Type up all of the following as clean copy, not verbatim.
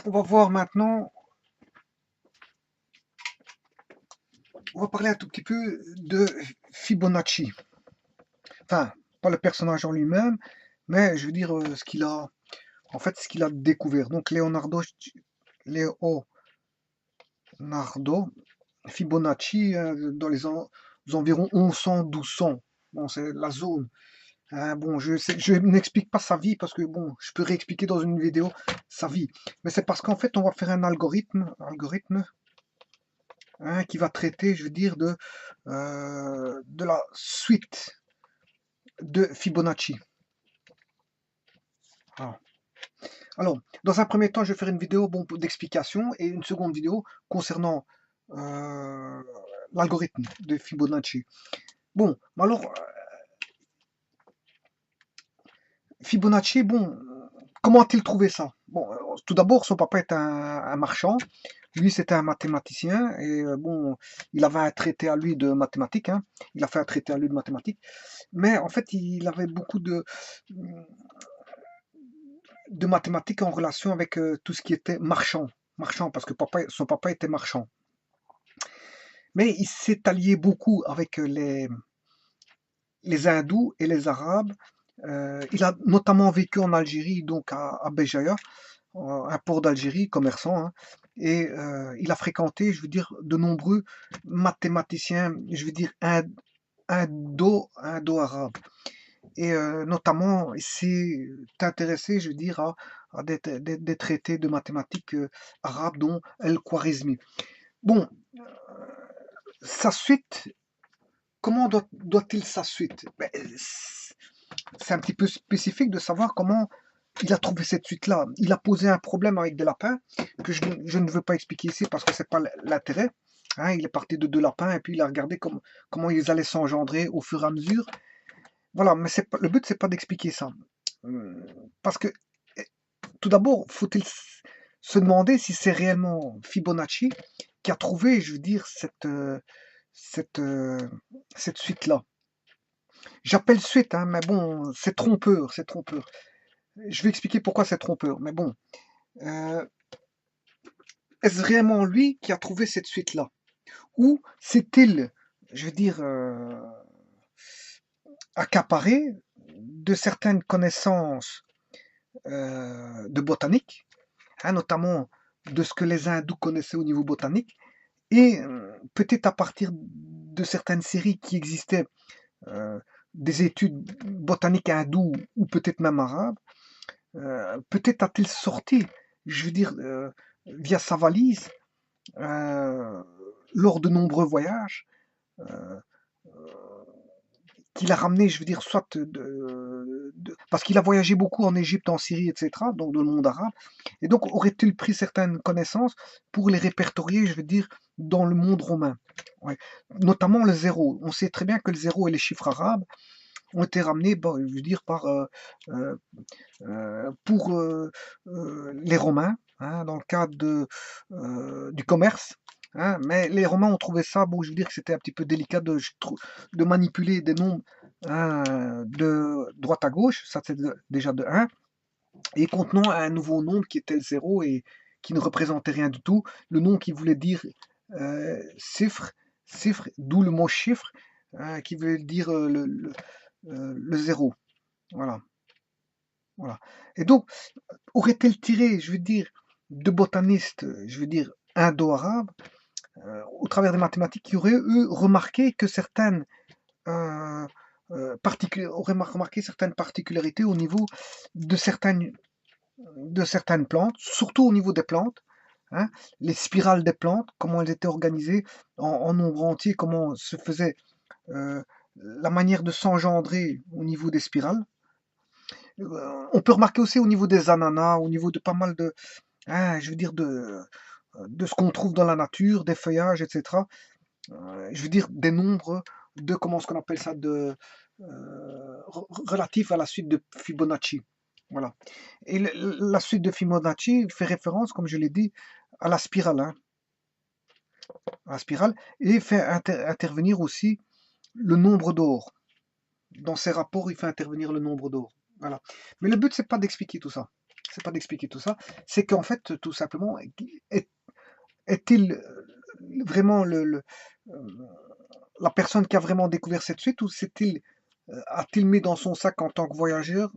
On va voir maintenant, on va parler un tout petit peu de Fibonacci. Enfin, pas le personnage en lui-même, mais je veux dire ce qu'il a, en fait, ce qu'il a découvert. Donc Leonardo Fibonacci, dans les environs 1100-1200. Bon, c'est la zone. Hein, bon, je n'explique pas sa vie parce que bon, je peux réexpliquer dans une vidéo sa vie. Mais c'est parce qu'en fait, on va faire un algorithme hein, qui va traiter, je veux dire, de la suite de Fibonacci. Ah. Alors, dans un premier temps, je vais faire une vidéo bon, d'explication et une seconde vidéo concernant l'algorithme de Fibonacci. Bon, alors, Fibonacci, bon, comment a-t-il trouvé ça? Bon, tout d'abord, son papa est un marchand. Lui, c'était un mathématicien et bon, il avait un traité à lui de mathématiques. Hein. Il a fait un traité à lui de mathématiques. Mais en fait, il avait beaucoup de mathématiques en relation avec tout ce qui était marchand. Marchand, parce que son papa était marchand. Mais il s'est allié beaucoup avec les hindous et les arabes. Il a notamment vécu en Algérie, donc à Béjaïa, un port d'Algérie, commerçant. Hein, et il a fréquenté, je veux dire, de nombreux mathématiciens, je veux dire, indo-arabes. Et notamment, il s'est intéressé, je veux dire, à des traités de mathématiques arabes, dont El-Khwarizmi. Bon, sa suite, comment doit-il sa suite? Ben, c'est un petit peu spécifique de savoir comment il a trouvé cette suite-là. Il a posé un problème avec des lapins que je ne veux pas expliquer ici parce que c'est pas l'intérêt. Hein, il est parti de deux lapins et puis il a regardé comment ils allaient s'engendrer au fur et à mesure. Voilà, mais le but, c'est pas d'expliquer ça. Parce que, tout d'abord, faut-il se demander si c'est réellement Fibonacci qui a trouvé, je veux dire, cette, euh, cette suite-là. J'appelle suite, hein, mais bon, c'est trompeur, c'est trompeur. Je vais expliquer pourquoi c'est trompeur, mais bon. Euh, Est-ce vraiment lui qui a trouvé cette suite-là? Ou c'est-il, je veux dire, accaparé de certaines connaissances de botanique, hein, notamment de ce que les hindous connaissaient au niveau botanique, et peut-être à partir de certaines séries qui existaient, des études botaniques hindoues ou peut-être même arabes, peut-être a-t-il sorti, je veux dire, via sa valise, euh, lors de nombreux voyages, euh, qu'il a ramené, je veux dire, soit parce qu'il a voyagé beaucoup en Égypte, en Syrie, etc., donc dans le monde arabe, et donc aurait-il pris certaines connaissances pour les répertorier, je veux dire, dans le monde romain, ouais. Notamment le zéro. On sait très bien que le zéro et les chiffres arabes ont été ramenés, bon, je veux dire, euh, pour les Romains, hein, dans le cadre du commerce. Hein, mais les Romains ont trouvé ça, bon, je veux dire que c'était un petit peu délicat de manipuler des nombres hein, de droite à gauche, ça c'est déjà de un, et contenant un nouveau nombre qui était le 0 et qui ne représentait rien du tout, le nom qui voulait dire chiffre, chiffre, d'où le mot chiffre, hein, qui veut dire le 0. Voilà, voilà. Et donc, aurait-elle tiré, je veux dire, de botanistes, je veux dire, indo-arabes, au travers des mathématiques, qui auraient, eux, remarqué que euh, auraient remarqué certaines particularités au niveau de certaines plantes, surtout au niveau des plantes, hein, les spirales des plantes, comment elles étaient organisées en nombre entier, comment se faisait la manière de s'engendrer au niveau des spirales. On peut remarquer aussi au niveau des ananas, au niveau de pas mal je veux dire, de ce qu'on trouve dans la nature, des feuillages, etc. Je veux dire, des nombres comment est-ce qu'on appelle ça, relatifs à la suite de Fibonacci. Voilà. Et la suite de Fibonacci fait référence, comme je l'ai dit, à la spirale. Hein, à la spirale, et fait intervenir aussi le nombre d'or. Dans ses rapports, il fait intervenir le nombre d'or. Voilà. Mais le but, c'est pas d'expliquer tout ça. c'est pas d'expliquer tout ça, c'est qu'en fait, tout simplement, est est-il, vraiment la personne qui a vraiment découvert cette suite ou a-t-il mis dans son sac en tant que voyageur,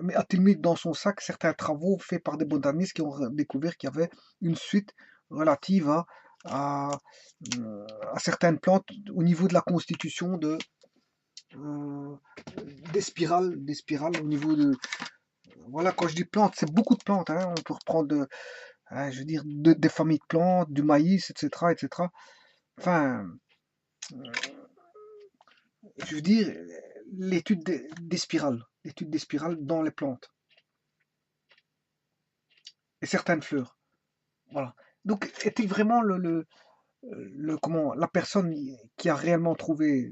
mais a-t-il mis dans son sac certains travaux faits par des botanistes qui ont découvert qu'il y avait une suite relative à, à certaines plantes au niveau de la constitution euh, des spirales au niveau de... Voilà, quand je dis plantes, c'est beaucoup de plantes, hein. On peut reprendre, je veux dire, des familles de plantes, du maïs, etc., etc. Enfin, je veux dire, l'étude des spirales dans les plantes et certaines fleurs. Voilà. Donc, est-il vraiment comment, la personne qui a réellement trouvé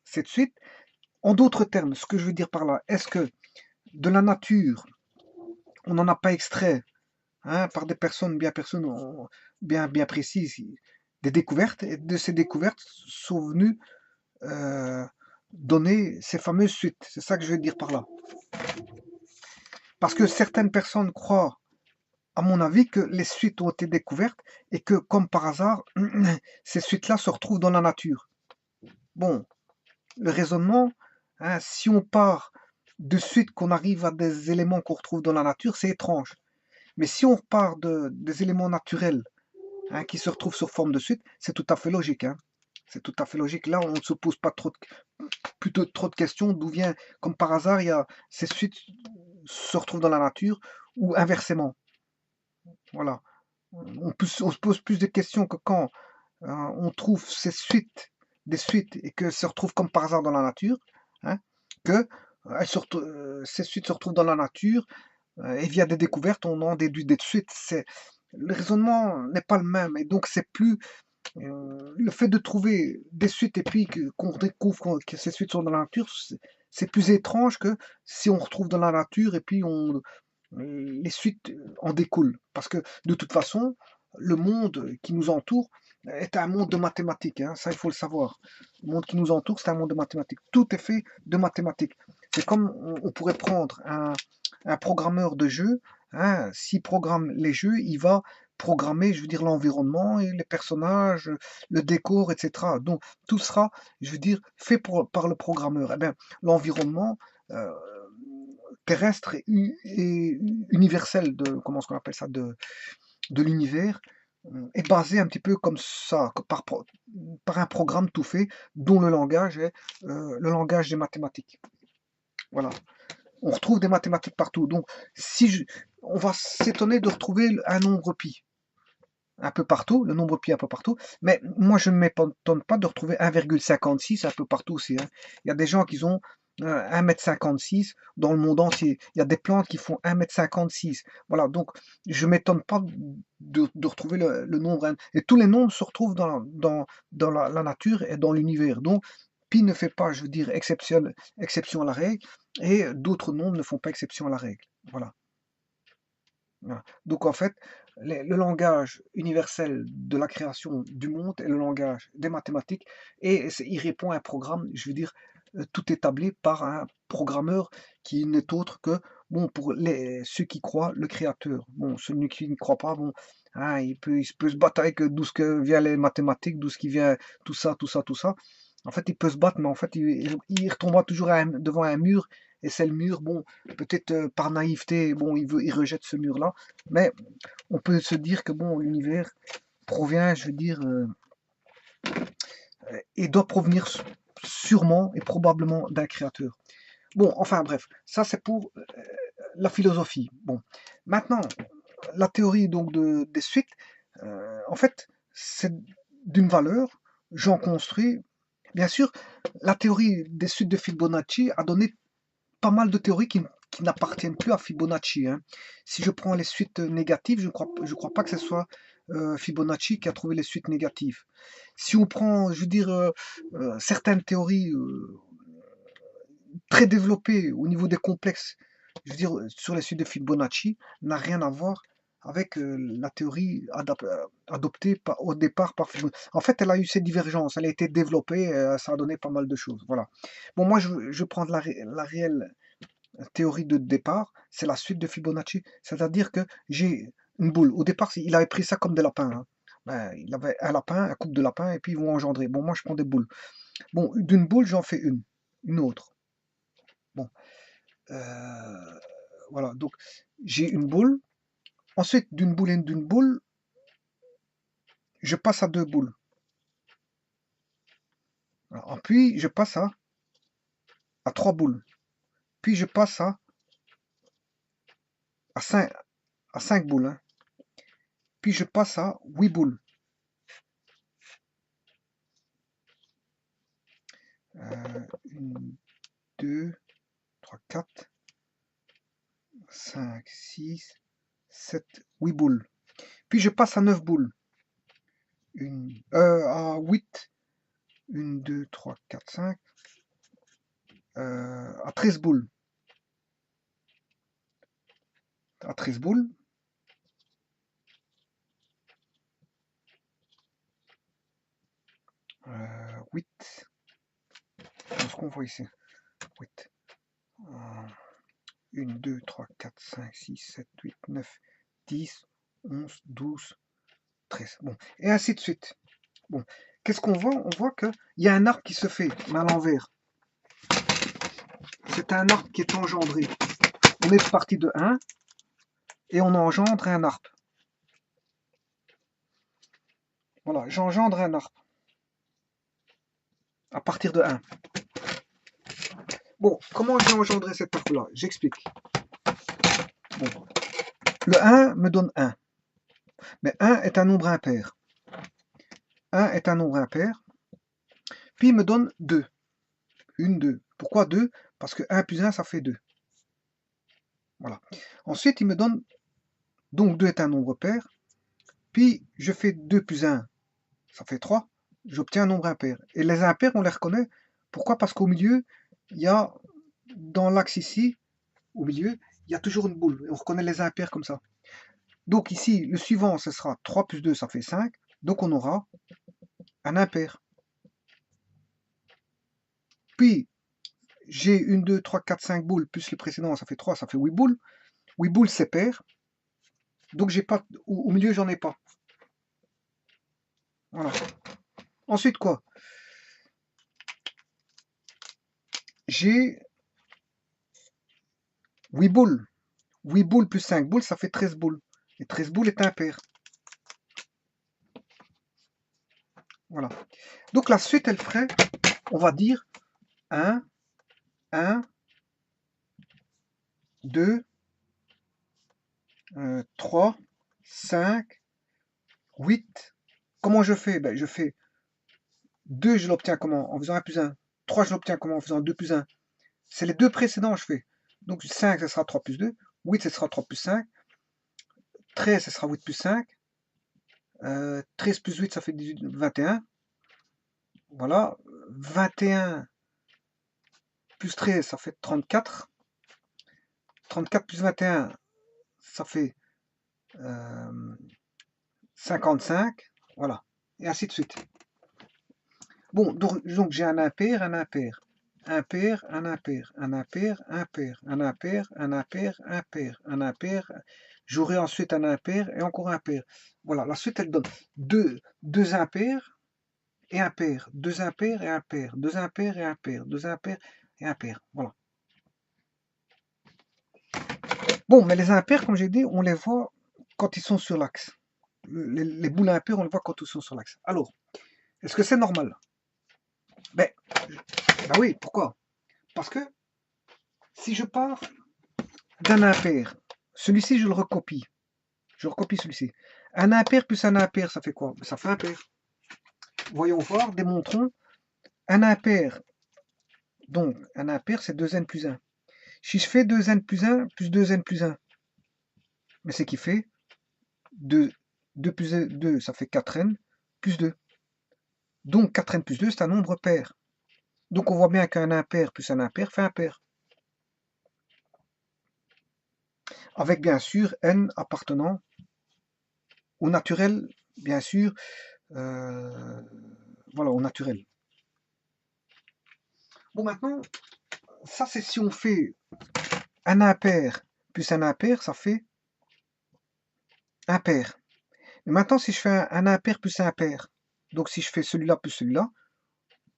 cette suite? En d'autres termes, ce que je veux dire par là, est-ce que de la nature, on n'en a pas extrait, hein, par des personnes bien précises, des découvertes, et de ces découvertes sont venues euh, donner ces fameuses suites. C'est ça que je veux dire par là. Parce que certaines personnes croient, à mon avis, que les suites ont été découvertes et que, comme par hasard, ces suites-là se retrouvent dans la nature. Bon, le raisonnement, hein, si on part de suite qu'on arrive à des éléments qu'on retrouve dans la nature, c'est étrange. Mais si on part des éléments naturels, hein, qui se retrouvent sous forme de suite, c'est tout à fait logique, hein. C'est tout à fait logique. Là, on ne se pose pas plutôt trop de questions d'où vient, comme par hasard, ces suites se retrouvent dans la nature ou inversement. Voilà. On se pose plus de questions que quand on trouve des suites, et que se retrouvent comme par hasard dans la nature, hein, que ces suites se retrouvent dans la nature, et via des découvertes, on en déduit des suites. Le raisonnement n'est pas le même, et donc c'est plus le fait de trouver des suites et puis qu'on découvre que ces suites sont dans la nature, c'est plus étrange que si on retrouve dans la nature et puis les suites en découlent. Parce que de toute façon, le monde qui nous entoure est un monde de mathématiques, hein, ça il faut le savoir. Le monde qui nous entoure, c'est un monde de mathématiques. Tout est fait de mathématiques. C'est comme on pourrait prendre un programmeur de jeu, hein, s'il programme les jeux, il va programmer, je veux dire, l'environnement et les personnages, le décor, etc. Donc tout sera, je veux dire, fait par le programmeur. Eh bien, l'environnement terrestre et universel de, comment est-ce qu'on appelle ça, de l'univers, est basé un petit peu comme ça, par un programme tout fait, dont le langage est le langage des mathématiques. Voilà. On retrouve des mathématiques partout. Donc, on va s'étonner de retrouver un nombre pi un peu partout, le nombre pi un peu partout, mais moi je ne m'étonne pas de retrouver 1,56 un peu partout aussi, hein. Il y a des gens qui ont 1,56 m dans le monde entier. Il y a des plantes qui font 1,56 m. Voilà, donc je ne m'étonne pas de retrouver le nombre. Et tous les nombres se retrouvent dans la nature et dans l'univers. Donc, pi ne fait pas, je veux dire, exception à la règle, et d'autres nombres ne font pas exception à la règle. Voilà. Voilà. Donc en fait, le langage universel de la création du monde est le langage des mathématiques, et il répond à un programme, je veux dire, tout établi par un programmeur qui n'est autre que, bon, pour ceux qui croient, le créateur. Bon, celui qui ne croit pas, bon, hein, il peut se battre avec d'où ce que vient les mathématiques, d'où ce qui vient tout ça, tout ça, tout ça. En fait, il peut se battre, mais en fait, il retombera toujours devant un mur, et c'est le mur, bon, peut-être par naïveté, bon, il rejette ce mur-là, mais on peut se dire que bon, l'univers provient, je veux dire, et doit provenir sûrement et probablement d'un créateur. Bon, enfin bref, ça c'est pour la philosophie. Bon, maintenant, la théorie donc des suites, en fait, c'est d'une valeur, j'en construis. Bien sûr, la théorie des suites de Fibonacci a donné pas mal de théories qui n'appartiennent plus à Fibonacci, hein. Si je prends les suites négatives, je crois pas que ce soit Fibonacci qui a trouvé les suites négatives. Si on prend, je veux dire, certaines théories très développées au niveau des complexes, je veux dire, sur les suites de Fibonacci, n'a rien à voir avec la théorie adoptée au départ par Fibonacci. En fait, elle a eu ses divergences, elle a été développée, ça a donné pas mal de choses. Voilà. Bon, moi, je prends la réelle théorie de départ, c'est la suite de Fibonacci. C'est-à-dire que j'ai une boule. Au départ, il avait pris ça comme des lapins, hein. Ben, il avait un lapin, un couple de lapins, et puis ils vont engendrer. Bon, moi, je prends des boules. Bon, d'une boule, j'en fais une autre. Bon, euh, voilà. Donc, j'ai une boule. Ensuite, d'une boule et d'une boule, je passe à deux boules. Voilà. Puis, je passe à trois boules. Puis, je passe à cinq boules, hein. Puis, je passe à 8 boules. 1, 2, 3, 4, 5, 6, 7, 8 boules. Puis je passe à 9 boules. À 8, 1, 2, 3, 4, 5, à 13 boules. À 13 boules. 8. Ce qu'on voit ici. 8. 1, 2, 3, 4, 5, 6, 7, 8, 9, 10, 11, 12, 13. Bon, et ainsi de suite. Bon, qu'est-ce qu'on voit? On voit qu'il y a un arc qui se fait, mais à l'envers. C'est un arc qui est engendré. On est parti de 1 et on engendre un arc. Voilà, j'engendre un arc à partir de 1. Bon, comment j'ai engendré cet arc-là? J'explique. Bon, le 1 me donne 1. Mais 1 est un nombre impair. 1 est un nombre impair. Puis il me donne 2. 1, 2. Pourquoi 2? Parce que 1 plus 1, ça fait 2. Voilà. Ensuite, il me donne... Donc 2 est un nombre pair. Puis je fais 2 plus 1, ça fait 3. J'obtiens un nombre impair. Et les impairs, on les reconnaît. Pourquoi? Parce qu'au milieu, il y a, dans l'axe ici, au milieu, il y a toujours une boule. Et on reconnaît les impairs comme ça. Donc ici, le suivant, ce sera 3 plus 2, ça fait 5. Donc on aura un impair. Puis, j'ai 1, 2, 3, 4, 5 boules, plus le précédent, ça fait 3, ça fait 8 boules. 8 boules, c'est pair. Donc j'ai pas, au milieu, j'en ai pas. Voilà. Ensuite, quoi? J'ai 8 boules. 8 boules plus 5 boules, ça fait 13 boules. Et 13 boules est impair. Voilà. Donc la suite, elle ferait, on va dire, 1, 1, 2, 3, 5, 8. Comment je fais? Ben, je fais 2, je l'obtiens comment? En faisant 1 plus 1. 3, je l'obtiens comment? En faisant 2 plus 1. C'est les deux précédents que je fais. Donc 5, ce sera 3 plus 2. 8, ce sera 3 plus 5. 13, ce sera 8 plus 5. 13 plus 8, ça fait 18, 21. Voilà. 21 plus 13, ça fait 34. 34 plus 21, ça fait 55. Voilà. Et ainsi de suite. Bon, donc j'ai un impair, un impair. Impair, un impair, un impair, impair, un impair, un impair, impair, un impair. J'aurai ensuite un impair et encore un pair. Voilà, la suite elle donne deux impairs et un pair, deux impairs et un pair, deux impairs et un pair, deux impairs et un pair. Voilà. Bon, mais les impairs, comme j'ai dit, on les voit quand ils sont sur l'axe. Les boules impaires, on les voit quand ils sont sur l'axe. Alors, est-ce que c'est normal? Ben, ben oui, pourquoi? Parce que si je pars d'un impair, celui-ci, je le recopie. Je recopie celui-ci. Un impair plus un impair, ça fait quoi? Ça fait un pair. Voyons voir, démontrons. Un impair, donc un impair, c'est 2n plus 1. Si je fais 2n plus 1 plus 2n plus 1, mais c'est qui fait 2 plus 2, ça fait 4n plus 2. Donc 4n plus 2, c'est un nombre pair. Donc on voit bien qu'un impair plus un impair fait un pair. Avec bien sûr n appartenant au naturel, bien sûr, voilà, au naturel. Bon, maintenant, ça c'est si on fait un impair plus un impair, ça fait impair. Et maintenant, si je fais un impair plus un impair, donc si je fais celui-là plus celui-là,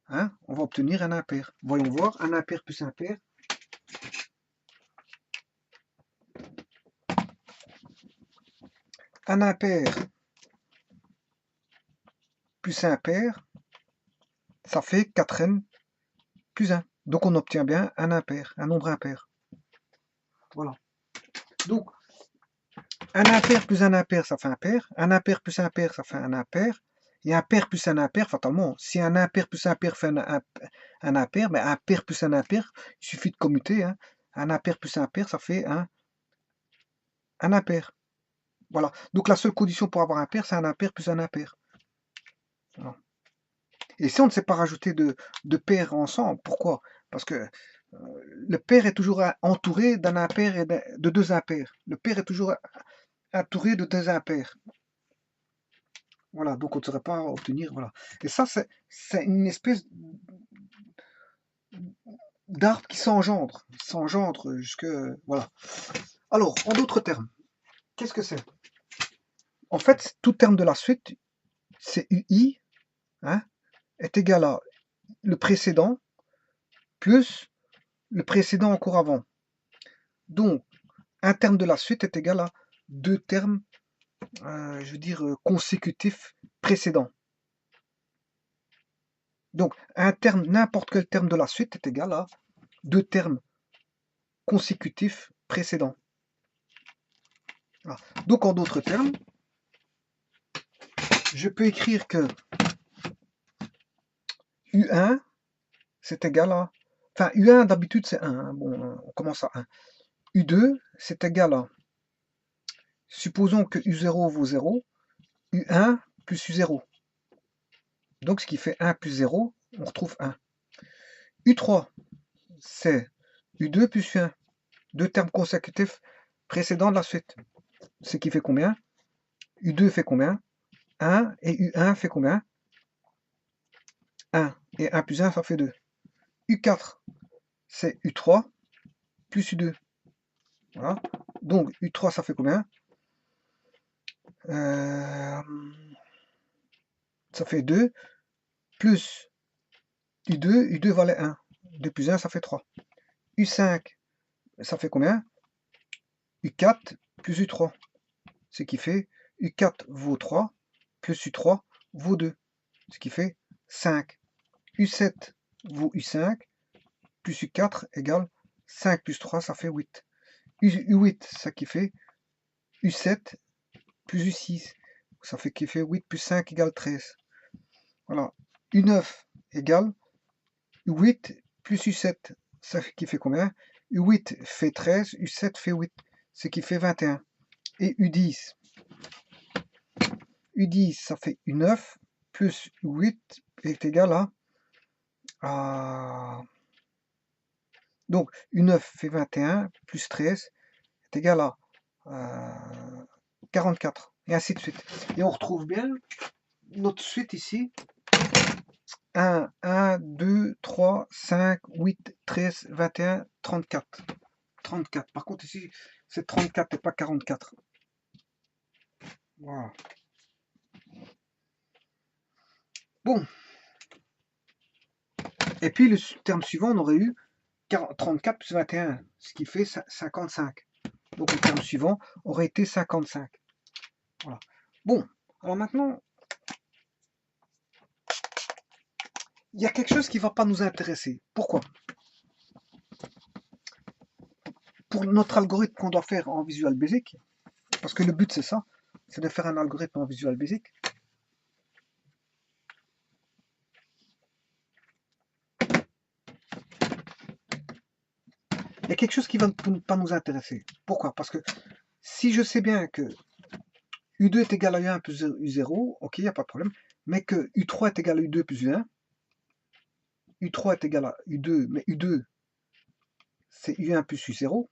hein, on va obtenir un impair. Voyons voir, un impair plus un impair. Un impair plus un impair, ça fait 4n plus 1. Donc on obtient bien un impair, un nombre impair. Voilà. Donc, un impair plus un impair, ça fait un pair. Un impair plus un impair, ça fait un impair. Et un pair plus un impair, fatalement, si un impair plus un impair fait un impair, mais un pair plus un impair, il suffit de commuter. Hein. Un impair plus un impair, ça fait un impair. Voilà. Donc la seule condition pour avoir un pair, c'est un impair plus un impair. Voilà. Et si on ne sait pas rajouter de pairs ensemble, pourquoi? Parce que le pair est toujours entouré d'un impair et de deux impairs. Le pair est toujours entouré de deux impairs. Voilà, donc on ne saurait pas obtenir, voilà. Et ça, c'est une espèce d'arbre qui s'engendre jusque, voilà. Alors, en d'autres termes, qu'est-ce que c'est? En fait, tout terme de la suite, c'est UI, hein, est égal à le précédent plus le précédent encore avant. Donc, un terme de la suite est égal à deux termes, je veux dire, consécutifs précédents. Donc, un terme, n'importe quel terme de la suite est égal à deux termes consécutifs précédents. Voilà. Donc, en d'autres termes, je peux écrire que U1, c'est égal à... Enfin, U1, d'habitude, c'est 1. Hein. Bon, on commence à 1. U2, c'est égal à... Supposons que U0 vaut 0, U1 plus U0. Donc, ce qui fait 1 plus 0, on retrouve 1. U3, c'est U2 plus U1. Deux termes consécutifs précédents de la suite. Ce qui fait combien? U2 fait combien? 1 et U1 fait combien? 1. Et 1 plus 1, ça fait 2. U4, c'est U3 plus U2. Voilà. Donc, U3, ça fait combien? Ça fait 2, plus U2, U2 valait 1. 2 plus 1, ça fait 3. U5, ça fait combien? U4 plus U3. Ce qui fait U4 vaut 3, plus U3 vaut 2. Ce qui fait 5. U7 vaut U5, plus U4 égale 5 plus 3, ça fait 8. U8, ça qui fait U7 plus U6. Ça fait qui fait 8 plus 5 égale 13. Voilà. U9 égale U8 plus U7. Ça qui fait combien? U8 fait 13, U7 fait 8. Ce qui fait 21. Et U10. U10, ça fait U9 plus U8 est égal à... Donc, U9 fait 21 plus 13 est égal à 44. Et ainsi de suite. Et on retrouve bien notre suite ici. 1, 1, 2, 3, 5, 8, 13, 21, 34. 34. Par contre, ici, c'est 34 et pas 44. Voilà. Bon. Et puis, le terme suivant, on aurait eu 34 plus 21, ce qui fait 55. Donc, le terme suivant aurait été 55. Voilà. Bon. Alors maintenant, il y a quelque chose qui ne va pas nous intéresser. Pourquoi? Pour notre algorithme qu'on doit faire en Visual Basic, parce que le but c'est ça, c'est de faire un algorithme en Visual Basic. Il y a quelque chose qui ne va pas nous intéresser. Pourquoi? Parce que si je sais bien que U2 est égal à U1 plus U0, ok, il n'y a pas de problème, mais que U3 est égal à U2 plus U1, U3 est égal à U2, mais U2 c'est U1 plus U0,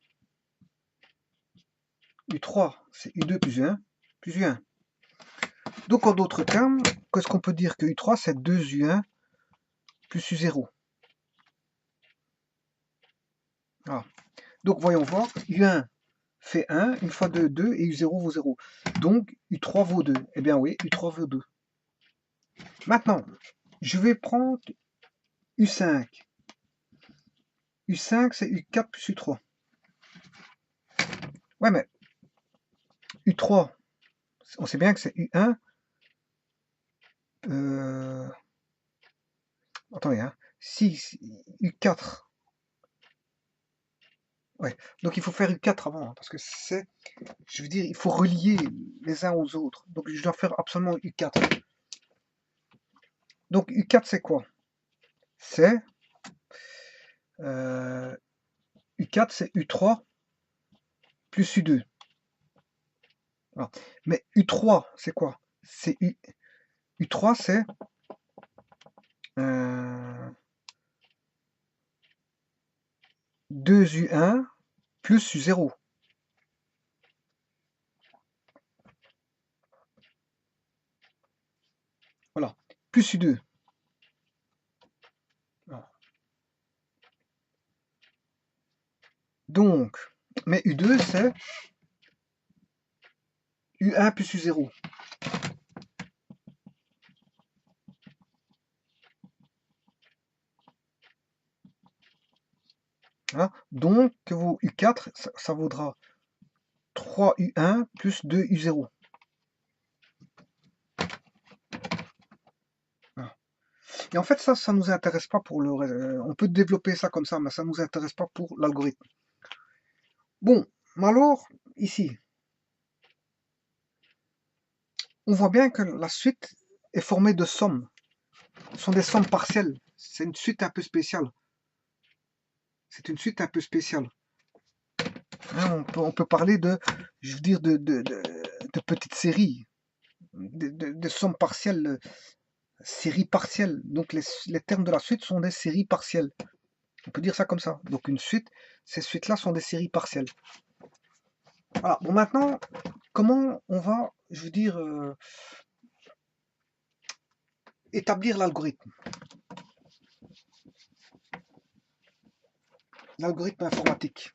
U3 c'est U2 plus U1 plus U1. Donc en d'autres termes, qu'est-ce qu'on peut dire que U3 c'est 2U1 plus U0. Voilà. Donc voyons voir, U1 fait 1, une fois 2, 2, et U0 vaut 0. Donc U3 vaut 2. Eh bien oui, U3 vaut 2. Maintenant, je vais prendre U5. U5, c'est U4 plus U3. Ouais, mais U3, on sait bien que c'est U1. Attendez, hein. Si, U4. Ouais, donc il faut faire U4 avant, hein, parce que c'est, je veux dire, il faut relier les uns aux autres. Donc je dois faire absolument U4. Donc U4, c'est quoi? C'est U4, c'est U3 plus U2. Voilà. Mais U3, c'est quoi? C'est U3, c'est 2U1 plus U0. Voilà. Plus U2. Voilà. Donc, mais U2, c'est U1 plus U0. Hein. Donc, vos U4, ça vaudra 3U1 plus 2U0. Voilà. Et en fait, ça nous intéresse pas pour le... on peut développer ça comme ça, mais ça nous intéresse pas pour l'algorithme. Bon, alors, ici, on voit bien que la suite est formée de sommes. Ce sont des sommes partielles. C'est une suite un peu spéciale. C'est une suite un peu spéciale. Hein, on peut parler de, je veux dire, de petites séries, de sommes partielles, séries partielles. Donc les termes de la suite sont des séries partielles. On peut dire ça comme ça. Donc une suite, ces suites-là sont des séries partielles. Voilà. Bon, maintenant, comment on va, je veux dire, établir l'algorithme? L'algorithme informatique.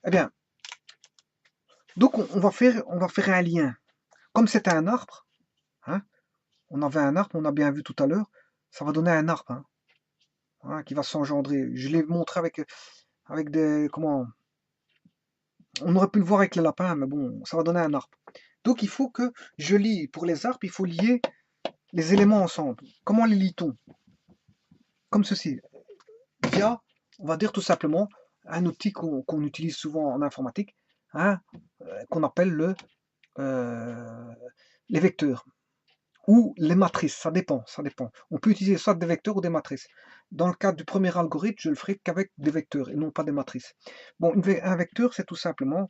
Eh bien, donc on va faire un lien. Comme c'était un arbre, hein, on avait un arbre, on a bien vu tout à l'heure, ça va donner un arbre, hein, qui va s'engendrer. Je l'ai montré avec des... Comment? On aurait pu le voir avec les lapins, mais bon, ça va donner un arbre. Donc il faut que je lie, pour les arbres, il faut lier les éléments ensemble. Comment les lit-on? Comme ceci, via, on va dire tout simplement, un outil qu'on utilise souvent en informatique, hein, qu'on appelle les vecteurs. Ou les matrices, ça dépend, ça dépend. On peut utiliser soit des vecteurs ou des matrices. Dans le cas du premier algorithme, je le ferai qu'avec des vecteurs et non pas des matrices. Bon, un vecteur, c'est tout simplement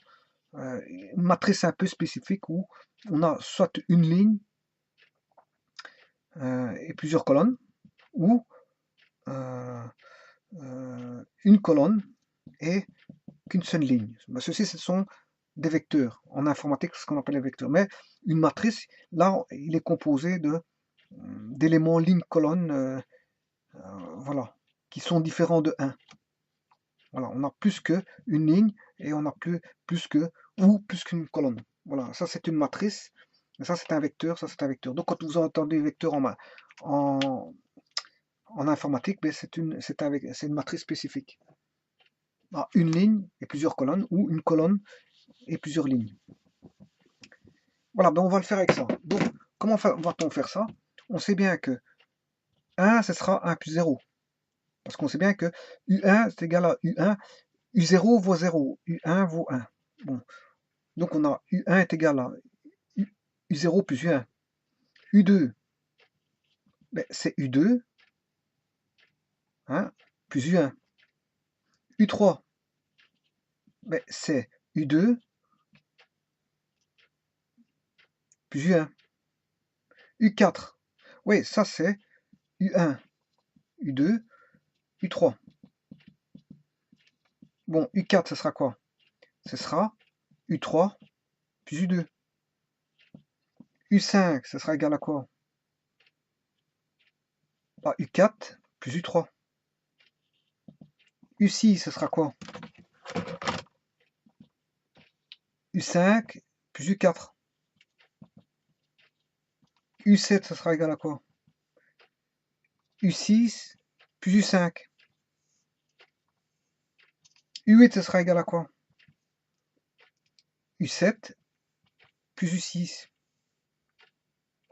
une matrice un peu spécifique où on a soit une ligne et plusieurs colonnes, ou une colonne et qu'une seule ligne. Ceci, ce sont des vecteurs. En informatique, c'est ce qu'on appelle les vecteurs. Mais une matrice, là, il est composé d'éléments ligne, colonne, voilà, qui sont différents de 1. Voilà, on a plus qu'une ligne et on a plus qu'une colonne. Voilà, ça c'est une matrice, ça c'est un vecteur, ça c'est un vecteur. Donc quand vous entendez vecteur en, en informatique, ben, c'est une matrice spécifique. Ah, une ligne et plusieurs colonnes, ou une colonne et plusieurs lignes. Voilà, ben on va le faire avec ça. Donc, comment va-t-on faire ça? On sait bien que 1, ce sera 1 plus 0. Parce qu'on sait bien que U1, c'est égal à U1. U0 vaut 0. U1 vaut 1. Bon. Donc, on a U1 est égal à U0 plus U1. U2, ben, c'est U2 hein, plus U1. U3, ben, c'est U2 plus U1. U4, oui, ça c'est U1, U2, U3. Bon, U4, ce sera quoi? Ce sera U3 plus U2. U5, ce sera égal à quoi? Bah, U4 plus U3. U6, ce sera quoi? U5 plus U4. U7, ce sera égal à quoi? U6 plus U5. U8, ce sera égal à quoi? U7 plus U6.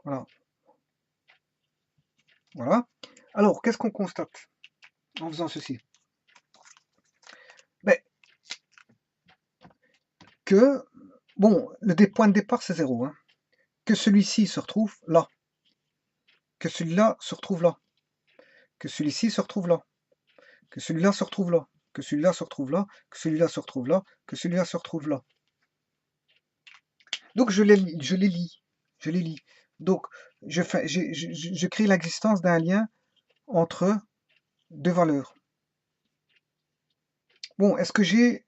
Voilà. Voilà. Alors, qu'est-ce qu'on constate en faisant ceci? Ben, que, bon, le point de départ, c'est 0. Hein. Que celui-ci se retrouve là. Que celui-là se retrouve là. Que celui-ci se retrouve là. Que celui-là se retrouve là. Que celui-là se retrouve là. Que celui-là se retrouve là. Que celui-là se retrouve là. Donc, je les lis. Je les lis. Donc, je crée l'existence d'un lien entre deux valeurs. Bon, est-ce que j'ai,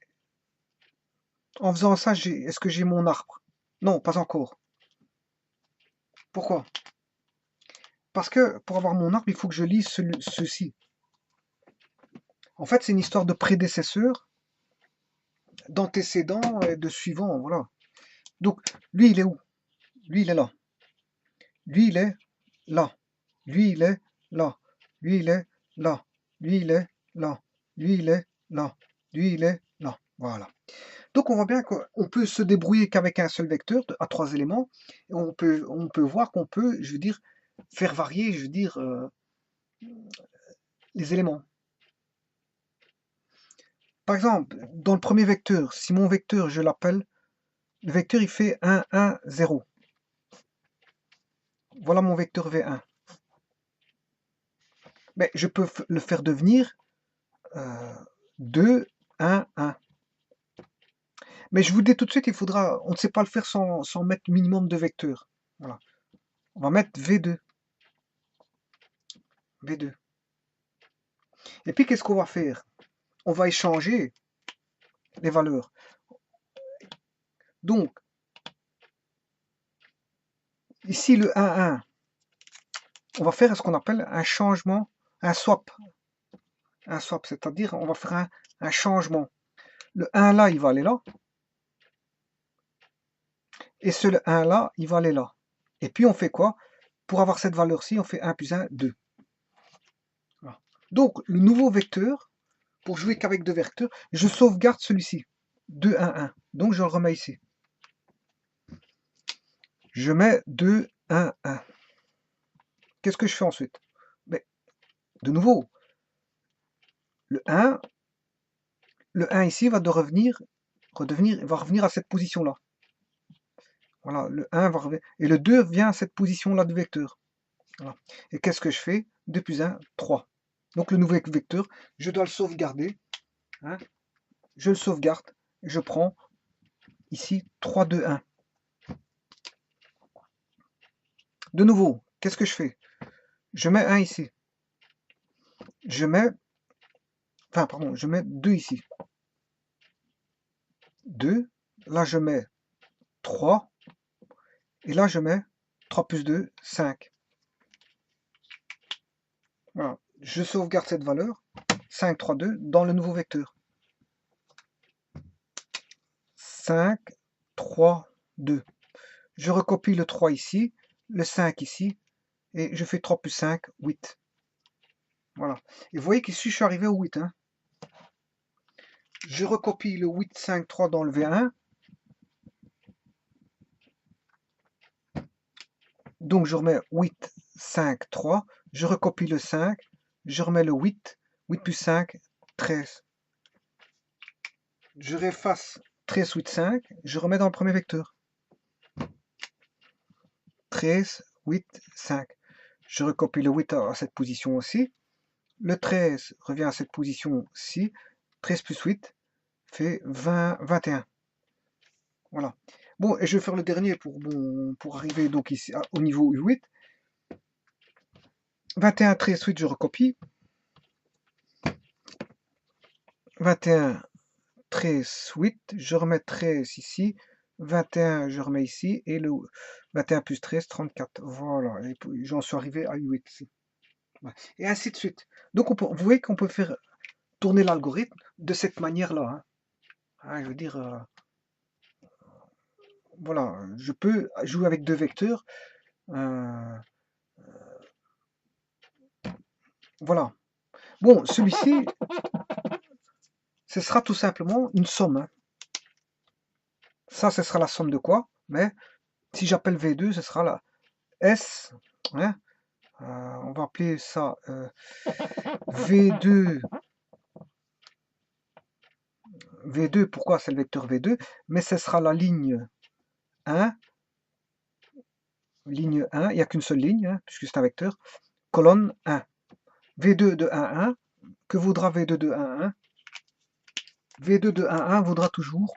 en faisant ça, est-ce que j'ai mon arbre? Non, pas encore. Pourquoi? Parce que pour avoir mon arbre, il faut que je lise ceci. En fait, c'est une histoire de prédécesseur, d'antécédent et de suivant, voilà. Donc, lui, il est où? Lui, il est là. Lui, il est là. Lui, il est là. Lui, il est là. Lui, il est là. Lui, il est là. Lui, il est là. Voilà. Donc, on voit bien qu'on peut se débrouiller qu'avec un seul vecteur à 3 éléments. Et on peut voir qu'on peut, je veux dire, faire varier, je veux dire, les éléments. Par exemple, dans le premier vecteur, si mon vecteur, je l'appelle, le vecteur, il fait 1, 1, 0. Voilà mon vecteur V1. Mais je peux le faire devenir 2, 1, 1. Mais je vous le dis tout de suite, on ne sait pas le faire sans mettre minimum de vecteurs. Voilà. On va mettre V2. V2. Et puis, qu'est-ce qu'on va faire? On va échanger les valeurs. Donc, ici, le 1, 1, on va faire ce qu'on appelle un changement, un swap. Un swap, c'est-à-dire on va faire un changement. Le 1 là, il va aller là. Et ce 1 là, il va aller là. Et puis on fait quoi? Pour avoir cette valeur-ci, on fait 1 plus 1, 2. Voilà. Donc le nouveau vecteur, pour jouer qu'avec deux vecteurs, je sauvegarde celui-ci. 2, 1, 1. Donc je le remets ici. Je mets 2, 1, 1. Qu'est-ce que je fais ensuite? Mais, de nouveau, le 1 ici va revenir à cette position-là. Voilà, le 1 va revenir. Et le 2 vient à cette position-là de vecteur. Voilà. Et qu'est-ce que je fais? 2 plus 1, 3. Donc le nouveau vecteur, je dois le sauvegarder. Hein. Je le sauvegarde. Je prends ici 3, 2, 1. De nouveau, qu'est-ce que je fais? Je mets 1 ici. Je mets 2 ici. 2. Là, je mets 3. Et là, je mets 3 plus 2, 5. Voilà. Je sauvegarde cette valeur, 5, 3, 2, dans le nouveau vecteur. 5, 3, 2. Je recopie le 3 ici, le 5 ici, et je fais 3 plus 5, 8. Voilà. Et vous voyez qu'ici, je suis arrivé au 8. Hein. Je recopie le 8, 5, 3 dans le V1. Donc, je remets 8, 5, 3. Je recopie le 5. Je remets le 8. 8 plus 5, 13. Je réefface 13, 8, 5. Je remets dans le premier vecteur. 13, 8, 5. Je recopie le 8 à cette position aussi. Le 13 revient à cette position-ci. 13 plus 8 fait 20, 21. Voilà. Bon, et je vais faire le dernier pour arriver donc ici au niveau U8. 21, 13, 8, je recopie. 21, 13, 8, je remets 13 ici. 21, je remets ici. Et le 21 plus 13, 34. Voilà, j'en suis arrivé à U8 ici. Et ainsi de suite. Donc, vous voyez qu'on peut faire tourner l'algorithme de cette manière-là. Hein. Hein, je veux dire, voilà, je peux jouer avec deux vecteurs. euh, voilà. Bon, celui-ci, ce sera tout simplement une somme. Hein. Ça, ce sera la somme de quoi? Mais si j'appelle V2, ce sera la S. Hein, on va appeler ça V2. V2, pourquoi c'est le vecteur V2? Mais ce sera la ligne 1. Ligne 1, il n'y a qu'une seule ligne, hein, puisque c'est un vecteur. Colonne 1. V2 de 1, 1. Que vaudra V2 de 1, 1? V2 de 1, 1 vaudra toujours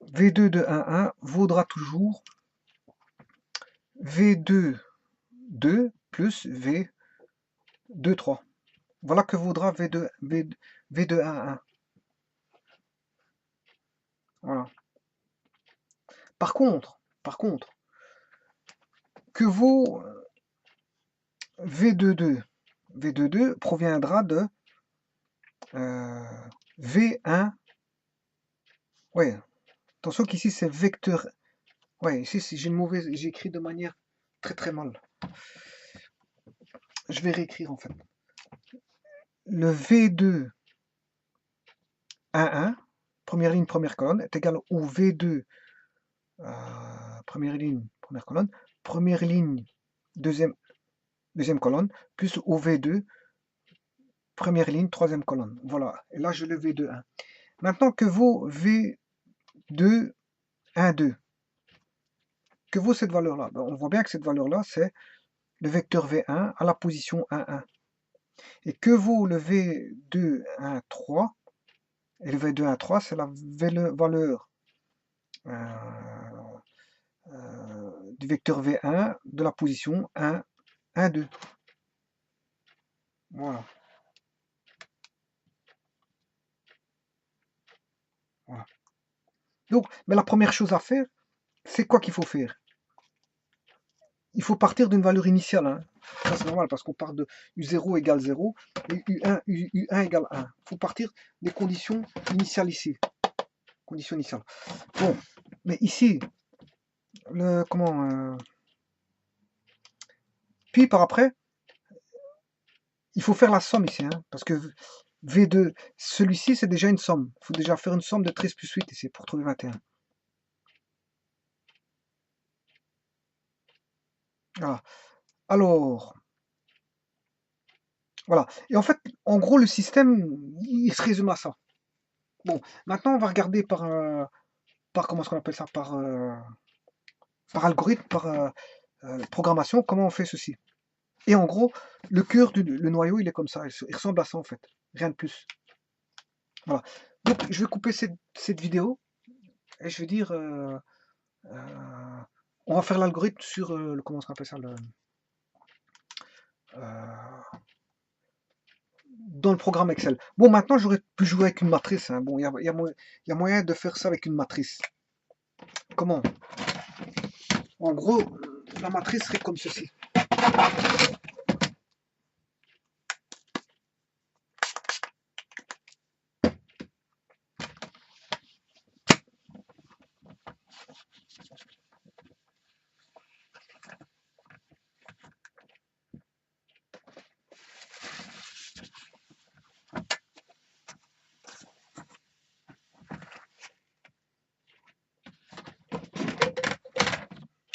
V2 de 1, 1 vaudra toujours V2, 2 plus V2, 3. Voilà que vaudra V2, V2 1, 1. Voilà. Par contre, que vaut V2, 2? V2, 2 proviendra de V1. Ouais, attention qu'ici c'est vecteur. Ouais, ici j'ai une mauvaise. J'ai écrit de manière très très mal. Je vais réécrire en fait. Le V2 1, 1, première ligne, première colonne, est égal au V2, première ligne, première colonne, première ligne, deuxième colonne, plus au V2, première ligne, troisième colonne. Voilà, et là je le V2, 1. Maintenant, que vaut V2, 1, 2? Que vaut cette valeur-là? Ben, on voit bien que cette valeur-là, c'est le vecteur V1 à la position 1, 1. Et que vaut le V2, 1, 3? Et le V2, 1, 3, c'est la valeur du vecteur V1 de la position 1, 1, 2. Voilà. Voilà. Donc, mais la première chose à faire, c'est quoi qu'il faut faire? Il faut partir d'une valeur initiale. Hein. Ça, c'est normal parce qu'on part de U0 égale 0 et U1 égale 1. Il faut partir des conditions initiales ici. Conditions initiales. Bon, mais ici, puis par après, il faut faire la somme ici. Hein, parce que V2, celui-ci, c'est déjà une somme. Il faut déjà faire une somme de 13 plus 8 ici pour trouver 21. Voilà. Alors, voilà. Et en fait, en gros, le système, il se résume à ça. Bon, maintenant, on va regarder par comment est-ce qu'on appelle ça, par algorithme, par programmation, comment on fait ceci. Et en gros, le cœur le noyau, il est comme ça. Il ressemble à ça, en fait. Rien de plus. Voilà. Donc, je vais couper cette vidéo et je vais dire, on va faire l'algorithme sur comment on appelle ça, euh, dans le programme Excel. Bon, maintenant, j'aurais pu jouer avec une matrice. Hein. Bon, il y a moyen de faire ça avec une matrice. Comment? En gros, la matrice serait comme ceci.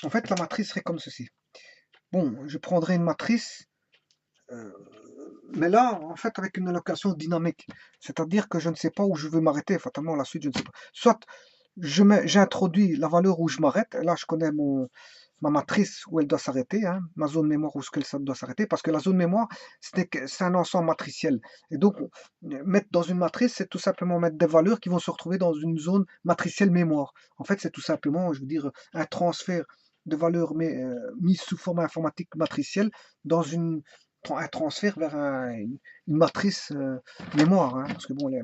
En fait, la matrice serait comme ceci. Bon, je prendrai une matrice, euh, mais là, en fait, avec une allocation dynamique. C'est-à-dire que je ne sais pas où je veux m'arrêter. Fatalement, la suite, je ne sais pas. Soit j'introduis la valeur où je m'arrête. Là, je connais ma matrice où elle doit s'arrêter, hein, ma zone mémoire où ça doit s'arrêter, parce que la zone mémoire, c'est un ensemble matriciel. Et donc, mettre dans une matrice, c'est tout simplement mettre des valeurs qui vont se retrouver dans une zone matricielle mémoire. En fait, c'est tout simplement, je veux dire, un transfert de valeurs mises sous forme informatique matricielle dans un transfert vers une matrice mémoire. Hein, parce que bon, les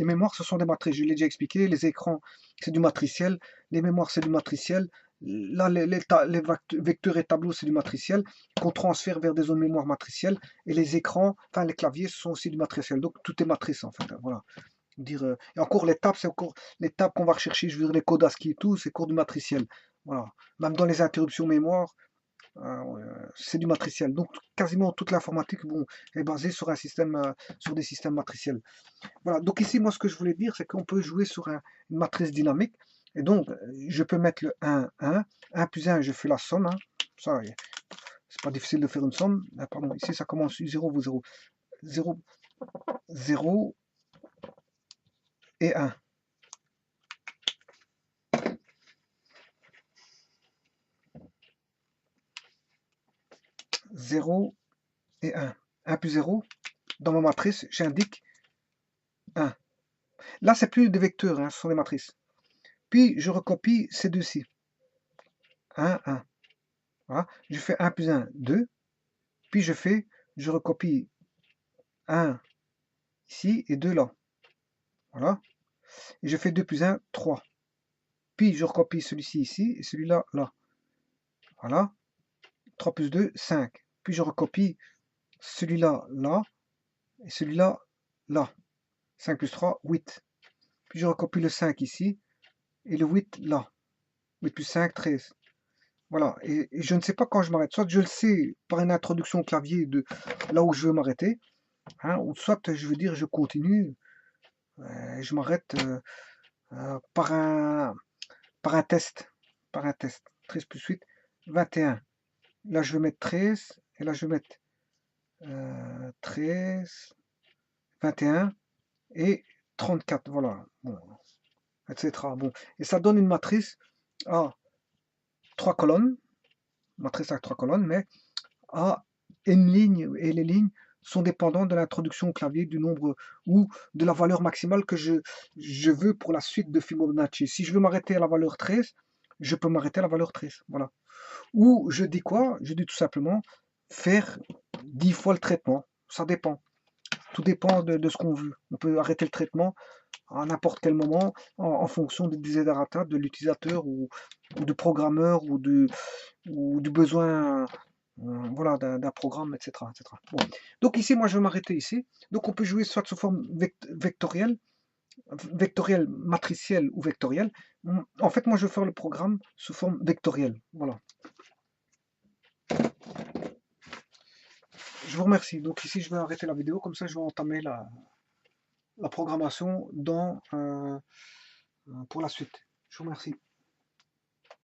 mémoires, ce sont des matrices. Je l'ai déjà expliqué. Les écrans, c'est du matriciel. Les mémoires, c'est du matriciel. Là, les vecteurs et tableaux, c'est du matriciel qu'on transfère vers des zones mémoire matricielles. Et les écrans, enfin les claviers, sont aussi du matriciel. Donc tout est matrice en fait, hein, voilà. Dire, et encore les tables, c'est encore les tables qu'on va rechercher, je veux dire les codes ASCII et tout, c'est cours du matriciel. Voilà. Même dans les interruptions mémoire, c'est du matriciel. Donc quasiment toute l'informatique, bon, est basée sur un système, sur des systèmes matriciels. Voilà. Donc ici, moi, ce que je voulais dire, c'est qu'on peut jouer sur une matrice dynamique. Et donc, je peux mettre le 1 plus 1, je fais la somme, hein. Ça, c'est pas difficile de faire une somme. Ah, pardon, ici, ça commence 0 ou 0. 0, 0 et 1. 0 et 1. 1 plus 0. Dans ma matrice, j'indique 1. Là, c'est plus des vecteurs, hein, ce sont des matrices. Puis, je recopie ces deux-ci. 1, 1. Voilà. Je fais 1 plus 1, 2. Puis, je recopie 1 ici et 2 là. Voilà. Et je fais 2 plus 1, 3. Puis, je recopie celui-ci ici et celui-là là. Voilà. 3 plus 2, 5. Puis, je recopie celui-là là et celui-là là. 5 plus 3, 8. Puis, je recopie le 5 ici et le 8 là. 8 plus 5, 13. Voilà, et je ne sais pas quand je m'arrête. Soit je le sais par une introduction au clavier de là où je veux m'arrêter, hein, ou soit je veux dire je continue, je m'arrête par un test. Par un test. 13 plus 8, 21. Là je vais mettre 13, et là je vais mettre 13, 21 et 34. Voilà, bon, etc. Bon, et ça donne une matrice à 3 colonnes, matrice à 3 colonnes, mais à une ligne, et les lignes sont dépendantes de l'introduction au clavier du nombre ou de la valeur maximale que je veux pour la suite de Fibonacci. Si je veux m'arrêter à la valeur 13, je peux m'arrêter à la valeur 13. Voilà. Ou je dis quoi? Je dis tout simplement faire 10 fois le traitement. Ça dépend. Tout dépend de ce qu'on veut. On peut arrêter le traitement à n'importe quel moment en fonction des desiderata de l'utilisateur ou du programmeur ou du besoin voilà, d'un programme, etc. etc. Bon. Donc ici, moi, je vais m'arrêter ici. Donc on peut jouer soit sous forme vectorielle, matricielle ou vectorielle. En fait, moi, je vais faire le programme sous forme vectorielle. Voilà. Je vous remercie. Donc ici, je vais arrêter la vidéo. Comme ça, je vais entamer la programmation pour la suite. Je vous remercie.